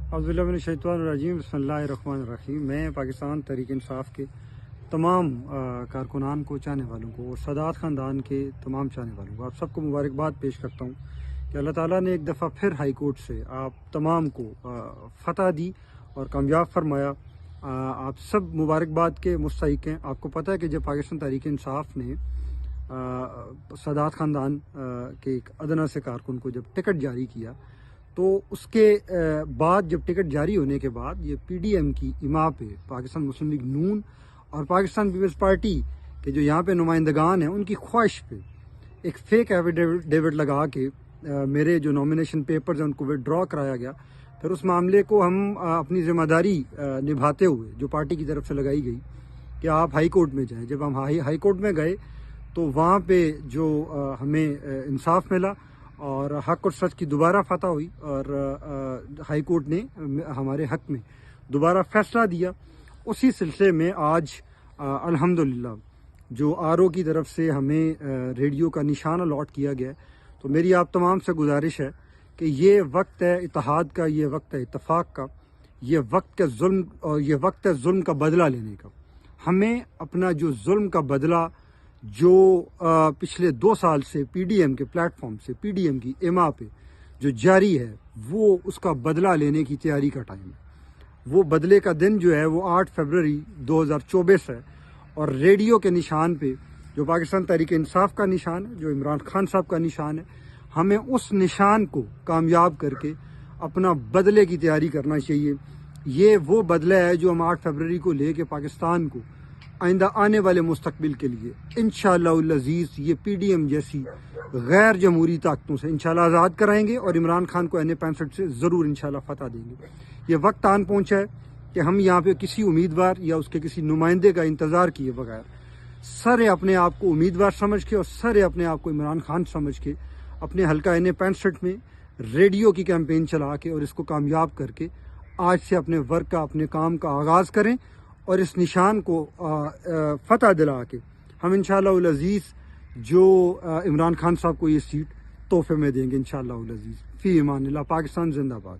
अज़बिल्लाहिमिनश्शैतानिर्रजीम बिस्मिल्लाहिर्रहमानिर्रहीम। मैं पाकिस्तान तहरीक इंसाफ के तमाम कारकुनान को, चाहने वालों को और सदात ख़ानदान के तमाम चाहने वालों को आप सबको मुबारकबाद पेश करता हूँ कि अल्लाह ताला ने एक दफ़ा फिर हाई कोर्ट से आप तमाम को फ़तह दी और कामयाब फरमाया। आप सब मुबारकबाद के मुस्तहिक़ हैं। आपको पता है कि जब पाकिस्तान तहरीक इंसाफ ने सदात ख़ानदान के एक अदना से कारकुन को जब टिकट जारी किया, तो उसके बाद जब टिकट जारी होने के बाद ये PDM की इमा पे पाकिस्तान मुस्लिम लीग नून और पाकिस्तान पीपल्स पार्टी के जो यहाँ पे नुमाइंदगान हैं उनकी ख्वाहिश पे एक फ़ेक एफिडेविट लगा के मेरे जो नॉमिनेशन पेपर्स हैं उनको विड्रॉ कराया गया। फिर उस मामले को हम अपनी ज़िम्मेदारी निभाते हुए जो पार्टी की तरफ से लगाई गई कि आप हाई कोर्ट में जाएँ। जब हम हाई कोर्ट में गए तो वहाँ पे जो हमें इंसाफ मिला और हक और सच की दोबारा फतह हुई और हाई कोर्ट ने हमारे हक में दोबारा फैसला दिया। उसी सिलसिले में आज अल्हम्दुलिल्लाह जो RO की तरफ से हमें रेडियो का निशान अलॉट किया गया है। तो मेरी आप तमाम से गुजारिश है कि ये वक्त है इत्तेहाद का, ये वक्त है इत्तफाक का, ये वक्त है जुल्म और ये वक्त है जुल्म का बदला लेने का। हमें अपना जो जुल्म का बदला जो पिछले 2 साल से PDM के प्लेटफॉर्म से PDM की इमा पे जो जारी है, वो उसका बदला लेने की तैयारी का टाइम है। वो बदले का दिन जो है वो 8 फरवरी 2024 है और रेडियो के निशान पे जो पाकिस्तान तहरीक इंसाफ का निशान है, जो इमरान खान साहब का निशान है, हमें उस निशान को कामयाब करके अपना बदले की तैयारी करना चाहिए। ये वो बदला है जो हम 8 फरवरी को लेके पाकिस्तान को आइंदा आने वाले मुस्तकबिल के लिए इंशाअल्लाह अज़ीज़ ये PDM जैसी गैर जमहूरी ताकतों से इंशाअल्लाह आज़ाद कराएंगे और इमरान खान को NA-65 से ज़रूर इंशाअल्लाह फतह देंगे। ये वक्त आन पहुँचा है कि हम यहाँ पे किसी उम्मीदवार या उसके किसी नुमाइंदे का इंतज़ार किए बगैर सारे अपने आप को उम्मीदवार समझ के और सारे अपने आप को इमरान खान समझ के अपने हल्का NA-65 में रेडियो की कैंपेन चला के और इसको कामयाब करके आज से अपने वर्क का, अपने काम का आगाज़ करें और इस निशान को फतह दिला के हम इंशाअल्लाह अज़ीज़ जो इमरान खान साहब को ये सीट तोहफे में देंगे इंशाअल्लाह अज़ीज़। फ़ी अमान अल्लाह। पाकिस्तान जिंदाबाद।